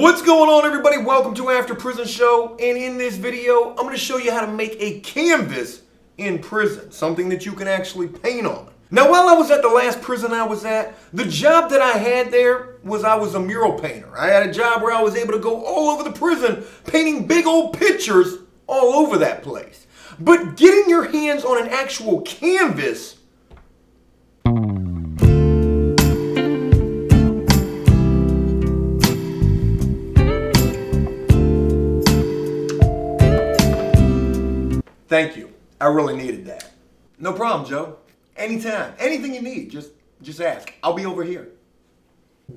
What's going on, everybody? Welcome to After Prison Show, and in this video I'm going to show you how to make a canvas in prison, something that you can actually paint on. Now, while I was at the last prison I was at, the job that I had there was I was a mural painter. I had a job where I was able to go all over the prison painting big old pictures all over that place. But getting your hands on an actual canvas, thank you. I really needed that. No problem, Joe. Anytime. Anything you need, just ask. I'll be over here.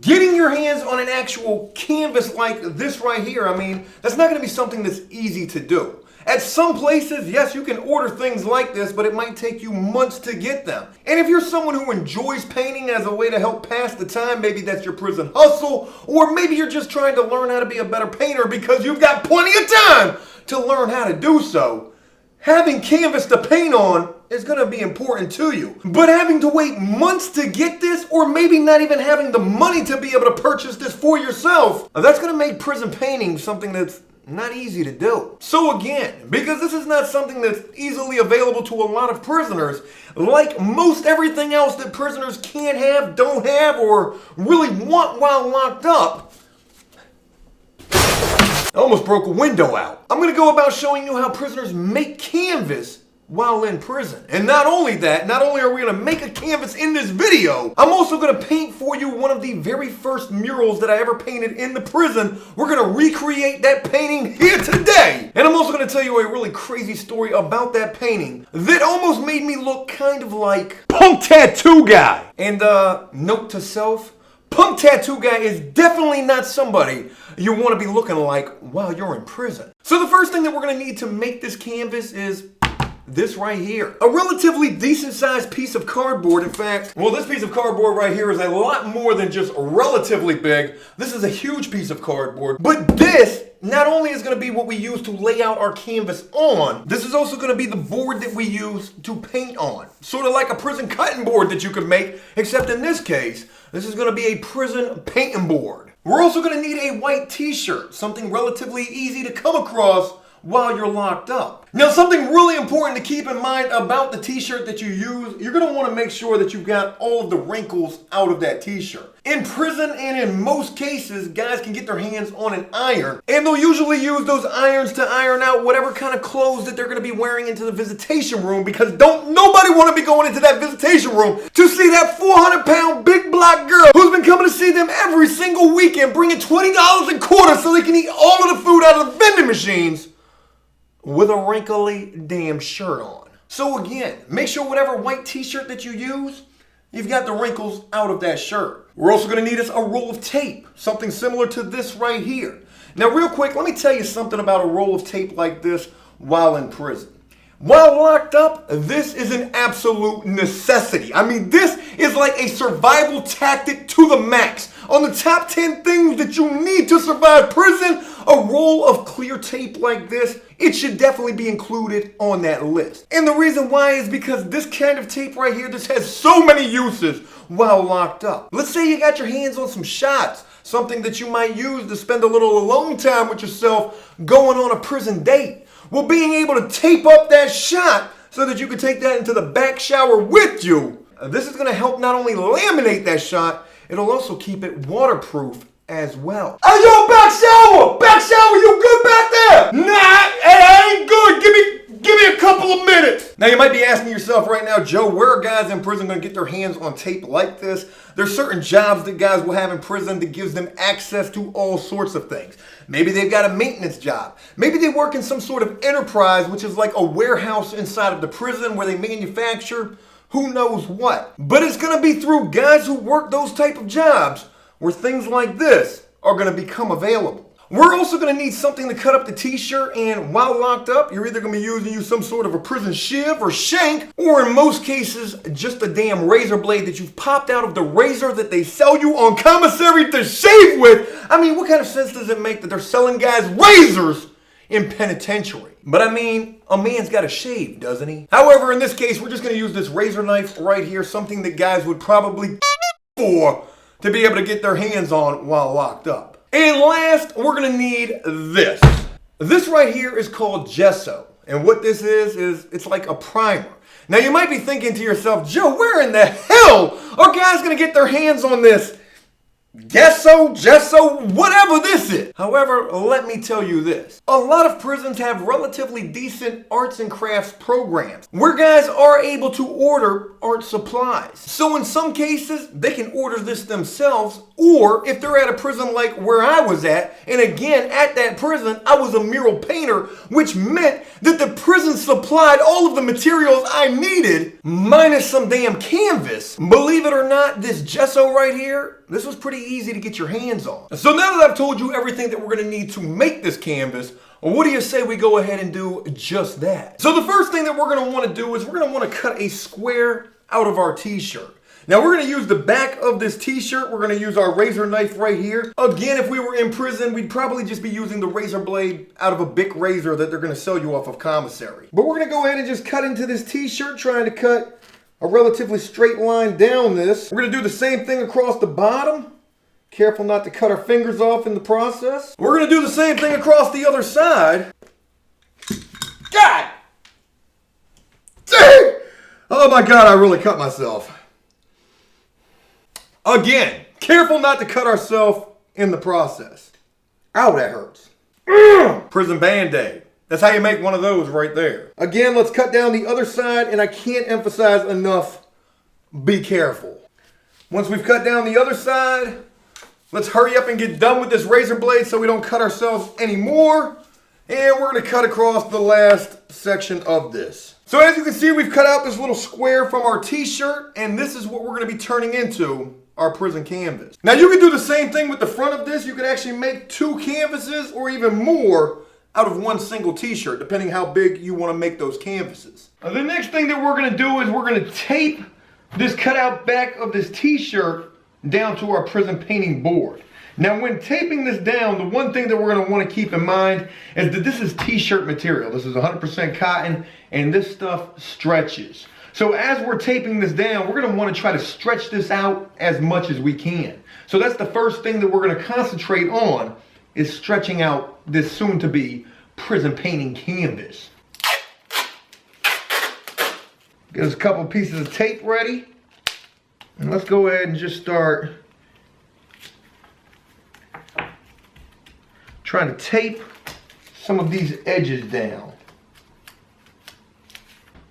Getting your hands on an actual canvas like this right here, I mean, that's not going to be something that's easy to do. At some places, yes, you can order things like this, but it might take you months to get them. And if you're someone who enjoys painting as a way to help pass the time, maybe that's your prison hustle, or maybe you're just trying to learn how to be a better painter because you've got plenty of time to learn how to do so, having canvas to paint on is going to be important to you. But having to wait months to get this, or maybe not even having the money to be able to purchase this for yourself, that's going to make prison painting something that's not easy to do. So again, because this is not something that's easily available to a lot of prisoners, like most everything else that prisoners can't have, don't have, or really want while locked up, I almost broke a window out. I'm going to go about showing you how prisoners make canvas while in prison. And not only that, not only are we going to make a canvas in this video, I'm also going to paint for you one of the very first murals that I ever painted in the prison. We're going to recreate that painting here today. And I'm also going to tell you a really crazy story about that painting that almost made me look kind of like Punk Tattoo Guy. And note to self, Punk Tattoo Guy is definitely not somebody you want to be looking like while you're in prison. So the first thing that we're going to need to make this canvas is this right here. A relatively decent sized piece of cardboard. In fact, well, this piece of cardboard right here is a lot more than just relatively big. This is a huge piece of cardboard. But this not only is going to be what we use to lay out our canvas on, this is also going to be the board that we use to paint on. Sort of like a prison cutting board that you could make, except in this case, this is going to be a prison painting board. We're also going to need a white t-shirt, something relatively easy to come across while you're locked up. Now, something really important to keep in mind about the t-shirt that you use, you're going to want to make sure that you've got all of the wrinkles out of that t-shirt. In prison and in most cases, guys can get their hands on an iron, and they'll usually use those irons to iron out whatever kind of clothes that they're going to be wearing into the visitation room, because don't nobody want to be going into that visitation room to see that 400-pound big black girl who's been coming to see them every single weekend, bringing $20 in quarters so they can eat all of the food out of the vending machines with a wrinkly damn shirt on. So again, make sure whatever white t-shirt that you use, you've got the wrinkles out of that shirt. We're also going to need us a roll of tape, something similar to this right here. Now real quick, let me tell you something about a roll of tape like this while in prison. While locked up, this is an absolute necessity. I mean, this is like a survival tactic to the max. On the top 10 things that you need to survive prison, a roll of clear tape like this, it should definitely be included on that list. And the reason why is because this kind of tape right here, this has so many uses while locked up. Let's say you got your hands on some shots, something that you might use to spend a little alone time with yourself going on a prison date. Well, being able to tape up that shot so that you can take that into the back shower with you, this is going to help not only laminate that shot, it'll also keep it waterproof as well. Hey, yo, back shower! Back shower, you good back there? Nah, I ain't good. Give me a couple of minutes. Now, you might be asking yourself right now, Joe, where are guys in prison going to get their hands on tape like this? There's certain jobs that guys will have in prison that gives them access to all sorts of things. Maybe they've got a maintenance job. Maybe they work in some sort of enterprise, which is like a warehouse inside of the prison where they manufacture who knows what. But it's going to be through guys who work those type of jobs where things like this are going to become available. We're also going to need something to cut up the t-shirt, and while locked up, you're either going to be using some sort of a prison shiv or shank, or in most cases, just a damn razor blade that you've popped out of the razor that they sell you on commissary to shave with. I mean, what kind of sense does it make that they're selling guys razors in penitentiary? But I mean, a man's got to shave, doesn't he? However, in this case, we're just going to use this razor knife right here, something that guys would probably for to be able to get their hands on while locked up. And last, we're gonna need this. This right here is called gesso. And what this is it's like a primer. Now you might be thinking to yourself, Joe, where in the hell are guys gonna get their hands on this gesso, whatever this is? However, let me tell you this. A lot of prisons have relatively decent arts and crafts programs where guys are able to order art supplies. So in some cases, they can order this themselves, or if they're at a prison like where I was at, and again, at that prison, I was a mural painter, which meant that the prison supplied all of the materials I needed, minus some damn canvas. Believe it or not, this gesso right here, this was pretty easy to get your hands on. So now that I've told you everything that we're gonna need to make this canvas, what do you say we go ahead and do just that? So the first thing that we're gonna wanna do is we're gonna wanna cut a square out of our t-shirt. Now we're gonna use the back of this t-shirt. We're gonna use our razor knife right here. Again, if we were in prison, we'd probably just be using the razor blade out of a Bic razor that they're gonna sell you off of commissary. But we're gonna go ahead and just cut into this t-shirt, trying to cut a relatively straight line down this. We're gonna do the same thing across the bottom. Careful not to cut our fingers off in the process. We're gonna do the same thing across the other side. God! Dang! Oh my God, I really cut myself. Again, careful not to cut ourselves in the process. Ow, that hurts. Prison Band-Aid. That's how you make one of those right there. Again, let's cut down the other side, and I can't emphasize enough, be careful. Once we've cut down the other side, let's hurry up and get done with this razor blade so we don't cut ourselves anymore. And we're gonna cut across the last section of this. So as you can see, we've cut out this little square from our t-shirt, and this is what we're gonna be turning into our prison canvas. Now you can do the same thing with the front of this. You can actually make 2 canvases or even more out of one single t-shirt, depending how big you wanna make those canvases. Now, the next thing that we're gonna do is we're gonna tape this cutout back of this t-shirt down to our prison painting board. Now when taping this down, the one thing that we're gonna wanna keep in mind is that this is t-shirt material. This is 100% cotton, and this stuff stretches. So as we're taping this down, we're gonna wanna try to stretch this out as much as we can. So that's the first thing that we're gonna concentrate on, is stretching out this soon-to-be prison painting canvas. Get us a couple pieces of tape ready. And let's go ahead and just start trying to tape some of these edges down.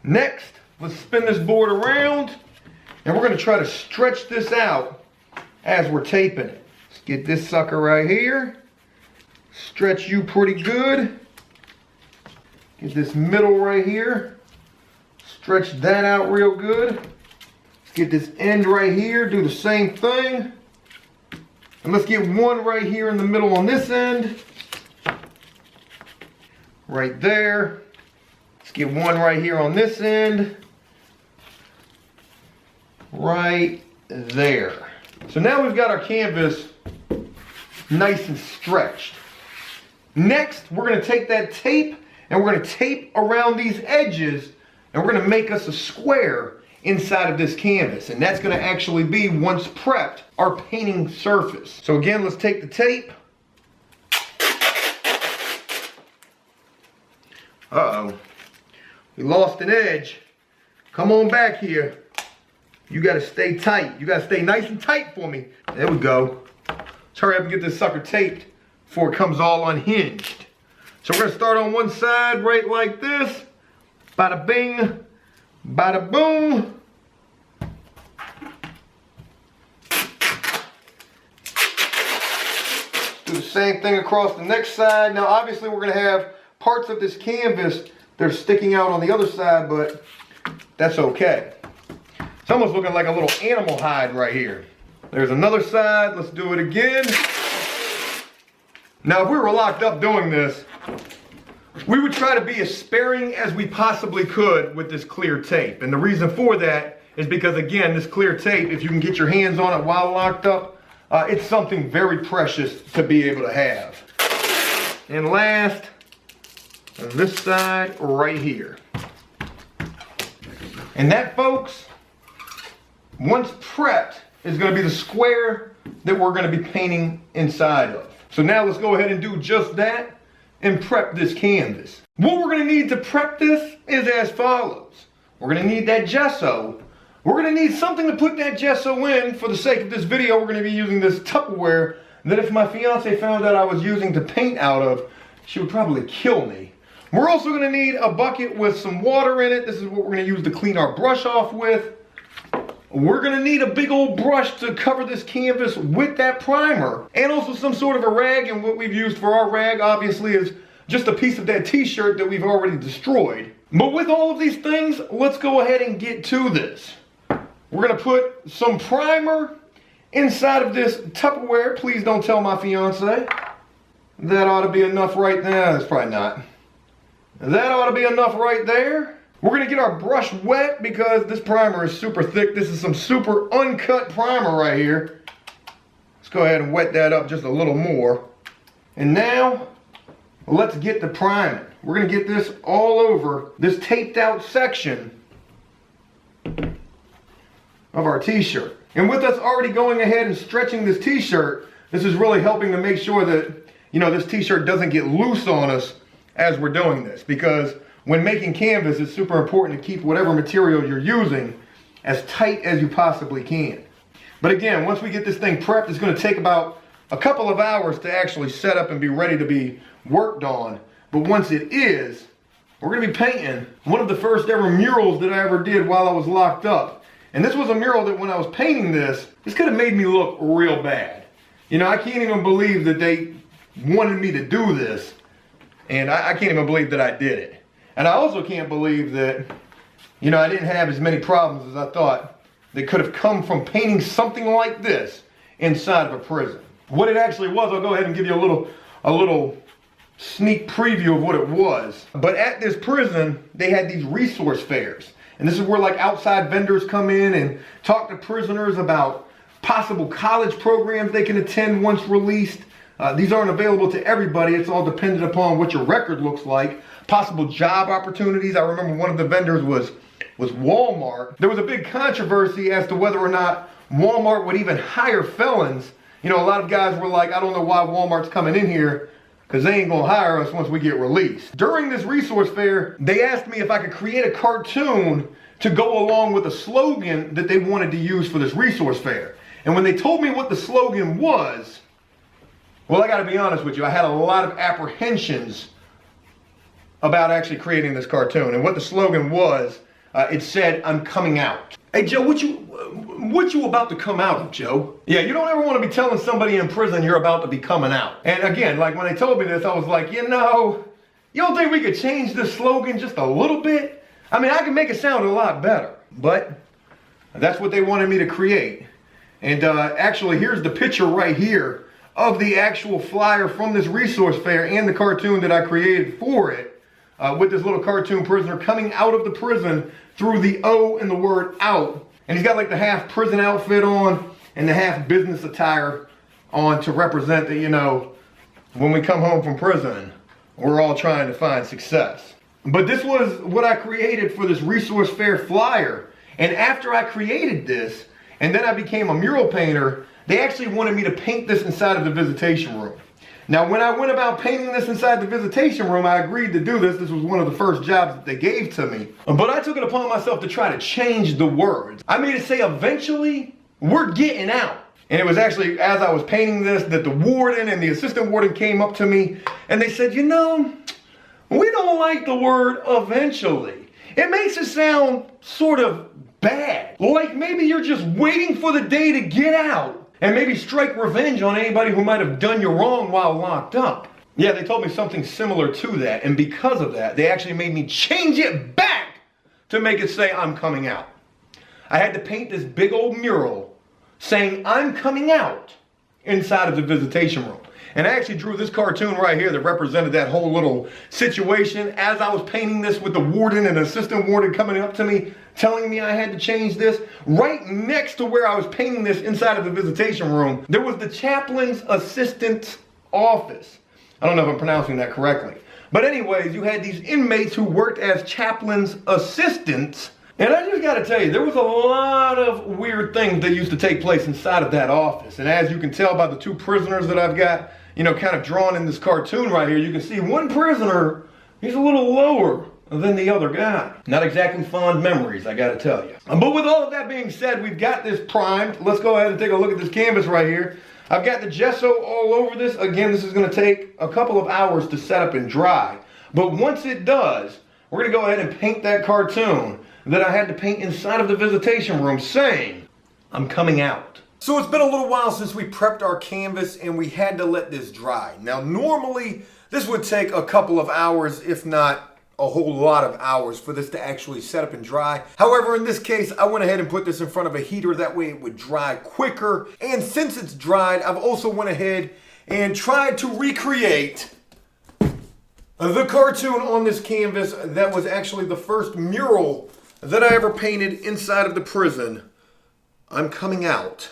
Next, let's spin this board around, and we're gonna try to stretch this out as we're taping it. Let's get this sucker right here. Stretch you pretty good. Get this middle right here. Stretch that out real good. Get this end right here, do the same thing. And let's get one right here in the middle on this end. Right there. Let's get one right here on this end. Right there. So now we've got our canvas nice and stretched. Next, we're gonna take that tape and we're gonna tape around these edges, and we're gonna make us a square inside of this canvas, and that's going to actually be, once prepped, our painting surface. So again, let's take the tape. Uh-oh, we lost an edge. Come on back here. You got to stay tight. You got to stay nice and tight for me. There we go. Let's hurry up and get this sucker taped before it comes all unhinged. So we're going to start on one side right like this. Bada bing. Bada boom. Do the same thing across the next side. Now obviously we're going to have parts of this canvas that are sticking out on the other side, but that's okay. It's almost looking like a little animal hide right here. There's another side. Let's do it again. Now if we were locked up doing this, we would try to be as sparing as we possibly could with this clear tape. And the reason for that is because, again, this clear tape, if you can get your hands on it while locked up, it's something very precious to be able to have. And last, this side right here. And that, folks, once prepped, is going to be the square that we're going to be painting inside of. So now let's go ahead and do just that and prep this canvas. What we're gonna need to prep this is as follows. We're gonna need that gesso. We're gonna need something to put that gesso in. For the sake of this video, we're gonna be using this Tupperware that if my fiance found out I was using to paint out of, she would probably kill me. We're also gonna need a bucket with some water in it. This is what we're gonna use to clean our brush off with. We're gonna need a big old brush to cover this canvas with that primer, and also some sort of a rag, and what we've used for our rag obviously is just a piece of that t-shirt that we've already destroyed. But with all of these things, let's go ahead and get to this. We're gonna put some primer inside of this Tupperware. Please don't tell my fiance. That ought to be enough right there. That's probably not. That ought to be enough right there. We're gonna get our brush wet because this primer is super thick. This is some super uncut primer right here. Let's go ahead and wet that up just a little more. And now, let's get the priming. We're gonna get this all over this taped out section of our t-shirt. And with us already going ahead and stretching this t-shirt, this is really helping to make sure that, you know, this t-shirt doesn't get loose on us as we're doing this, because when making canvas, it's super important to keep whatever material you're using as tight as you possibly can. But again, once we get this thing prepped, it's going to take about a couple of hours to actually set up and be ready to be worked on. But once it is, we're going to be painting one of the first ever murals that I ever did while I was locked up. And this was a mural that when I was painting this could have made me look real bad. You know, I can't even believe that they wanted me to do this. And I can't even believe that I did it. And I also can't believe that, you know, I didn't have as many problems as I thought that could have come from painting something like this inside of a prison. What it actually was, I'll go ahead and give you a little sneak preview of what it was. But at this prison, they had these resource fairs. And this is where like outside vendors come in and talk to prisoners about possible college programs they can attend once released. These aren't available to everybody. It's all dependent upon what your record looks like. Possible job opportunities. I remember one of the vendors was Walmart. There was a big controversy as to whether or not Walmart would even hire felons. You know, a lot of guys were like, I don't know why Walmart's coming in here, because they ain't gonna hire us once we get released. During this resource fair, they asked me if I could create a cartoon to go along with a slogan that they wanted to use for this resource fair. And when they told me what the slogan was, well, I gotta be honest with you, I had a lot of apprehensions about actually creating this cartoon. And what the slogan was, it said, I'm coming out. Hey Joe, what you about to come out of, Joe? Yeah, you don't ever want to be telling somebody in prison you're about to be coming out. And again, like when they told me this, I was like, you know, you don't think we could change this slogan just a little bit? I mean, I can make it sound a lot better, but that's what they wanted me to create. And actually, here's the picture right here of the actual flyer from this resource fair and the cartoon that I created for it, with this little cartoon prisoner coming out of the prison through the O in the word out. And he's got like the half prison outfit on and the half business attire on to represent that, you know, when we come home from prison, we're all trying to find success. But this was what I created for this resource fair flyer. And after I created this, and then I became a mural painter, they actually wanted me to paint this inside of the visitation room. Now, when I went about painting this inside the visitation room, I agreed to do this. This was one of the first jobs that they gave to me. But I took it upon myself to try to change the words. I made it say, eventually, we're getting out. And it was actually, as I was painting this, that the warden and the assistant warden came up to me and they said, you know, we don't like the word eventually. It makes it sound sort of bad. Like maybe you're just waiting for the day to get out and maybe strike revenge on anybody who might have done you wrong while locked up. Yeah, they told me something similar to that, and because of that, they actually made me change it back to make it say, I'm coming out. I had to paint this big old mural saying, I'm coming out inside of the visitation room. And I actually drew this cartoon right here that represented that whole little situation as I was painting this with the warden and assistant warden coming up to me, telling me I had to change this. Right next to where I was painting this inside of the visitation room, there was the chaplain's assistant's office. I don't know if I'm pronouncing that correctly. But anyways, you had these inmates who worked as chaplain's assistants. And I just gotta tell you, there was a lot of weird things that used to take place inside of that office. And as you can tell by the two prisoners that I've got, kind of drawn in this cartoon right here, you can see one prisoner, he's a little lower than the other guy. Not exactly fond memories, I gotta tell you. But with all of that being said, we've got this primed. Let's go ahead and take a look at this canvas right here. I've got the gesso all over this. Again, this is gonna take a couple of hours to set up and dry. But once it does, we're gonna go ahead and paint that cartoon that I had to paint inside of the visitation room saying, I'm coming out. So it's been a little while since we prepped our canvas and we had to let this dry. Now normally this would take a couple of hours, if not a whole lot of hours for this to actually set up and dry. However, in this case, I went ahead and put this in front of a heater. That way it would dry quicker. And since it's dried, I've also went ahead and tried to recreate the cartoon on this canvas that was actually the first mural that I ever painted inside of the prison. I'm coming out.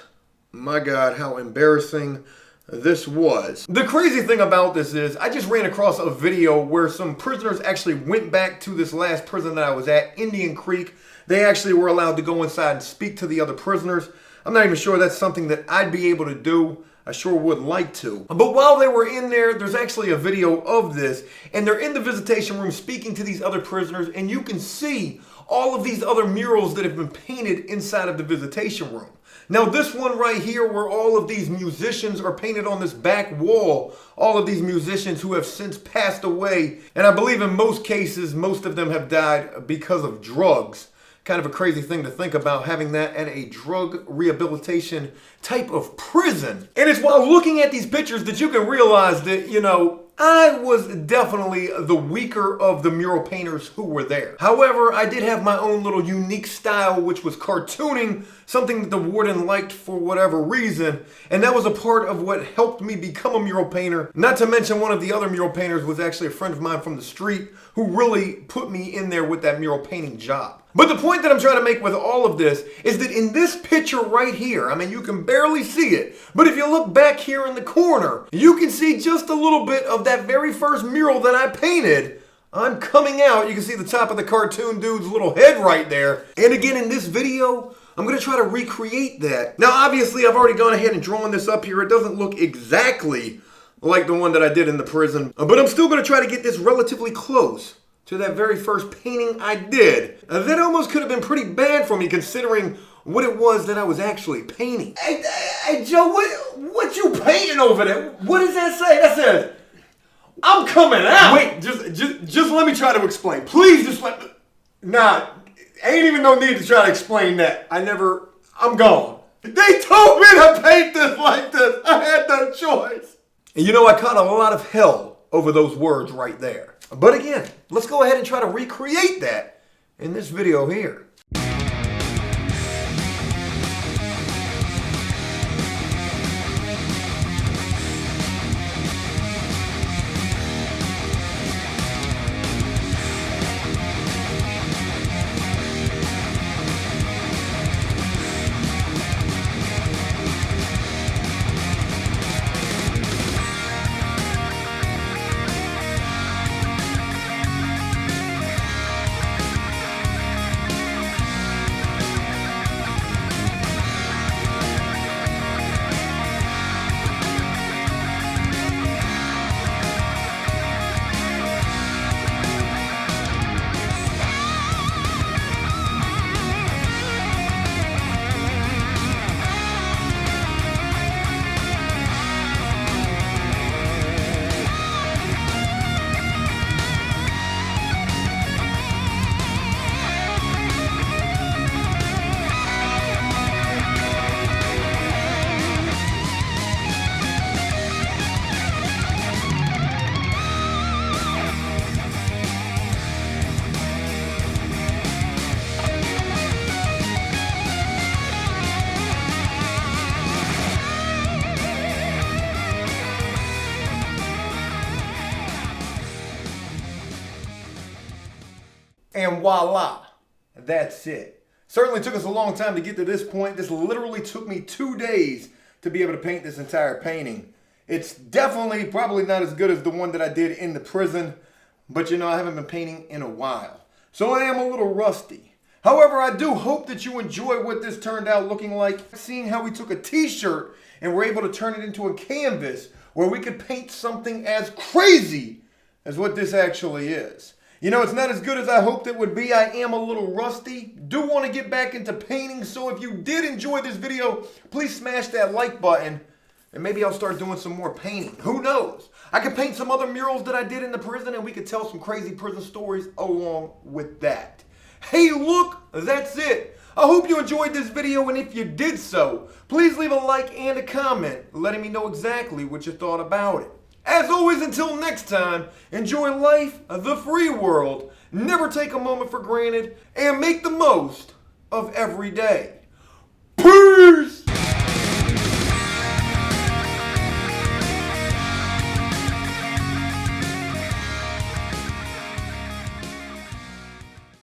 My God, how embarrassing this was. The crazy thing about this is I just ran across a video where some prisoners actually went back to this last prison that I was at, Indian Creek. They actually were allowed to go inside and speak to the other prisoners. I'm not even sure that's something that I'd be able to do. I sure would like to. But while they were in there, there's actually a video of this, and they're in the visitation room speaking to these other prisoners, and you can see all of these other murals that have been painted inside of the visitation room. Now this one right here where all of these musicians are painted on this back wall, all of these musicians who have since passed away, and I believe in most cases, most of them have died because of drugs. Kind of a crazy thing to think about, having that at a drug rehabilitation type of prison. And it's while looking at these pictures that you can realize that, I was definitely the weaker of the mural painters who were there. However, I did have my own little unique style, which was cartooning, something that the warden liked for whatever reason. And that was a part of what helped me become a mural painter. Not to mention one of the other mural painters was actually a friend of mine from the street who really put me in there with that mural painting job. But the point that I'm trying to make with all of this is that in this picture right here, I mean, you can barely see it, but if you look back here in the corner, you can see just a little bit of that very first mural that I painted. I'm coming out. You can see the top of the cartoon dude's little head right there. And again, in this video, I'm going to try to recreate that. Now, obviously, I've already gone ahead and drawn this up here. It doesn't look exactly like the one that I did in the prison, but I'm still going to try to get this relatively close to that very first painting I did. That almost could have been pretty bad for me considering what it was that I was actually painting. Hey Joe, what you painting over there? What does that say? That says, I'm coming out. Wait, just let me try to explain. Please just let me. Nah, ain't even no need to try to explain that. I'm gone. They told me to paint this like this. I had no choice. And I caught a lot of hell over those words right there. But again, let's go ahead and try to recreate that in this video here. And voila, that's it. Certainly took us a long time to get to this point. This literally took me 2 days to be able to paint this entire painting. It's definitely probably not as good as the one that I did in the prison, but I haven't been painting in a while. So I am a little rusty. However, I do hope that you enjoy what this turned out looking like. Seeing how we took a t-shirt and were able to turn it into a canvas where we could paint something as crazy as what this actually is. You know, it's not as good as I hoped it would be. I am a little rusty. Do want to get back into painting, so if you did enjoy this video, please smash that like button, and maybe I'll start doing some more painting. Who knows? I could paint some other murals that I did in the prison, and we could tell some crazy prison stories along with that. Hey, look, that's it. I hope you enjoyed this video, and if you did so, please leave a like and a comment letting me know exactly what you thought about it. As always, until next time, enjoy life, the free world, never take a moment for granted, and make the most of every day. Peace!